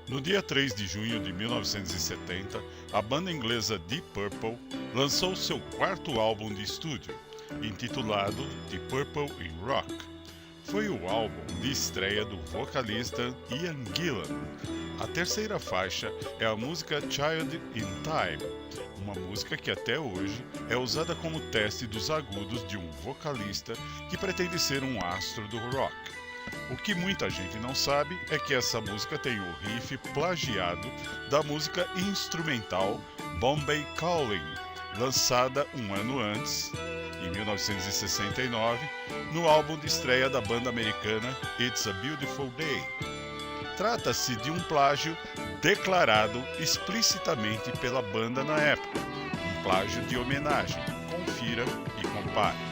No dia 3 de junho de 1970, a banda inglesa Deep Purple lançou seu quarto álbum de estúdio, intitulado Deep Purple in Rock. Foi o álbum de estreia do vocalista Ian Gillan. A terceira faixa é a música Child in Time, uma música que até hoje é usada como teste dos agudos de um vocalista que pretende ser um astro do rock. O que muita gente não sabe é que essa música tem o riff plagiado da música instrumental Bombay Calling, lançada um ano antes, em 1969, no álbum de estreia da banda americana It's a Beautiful Day. Trata-se de um plágio declarado explicitamente pela banda na época, um plágio de homenagem. Confira e compare.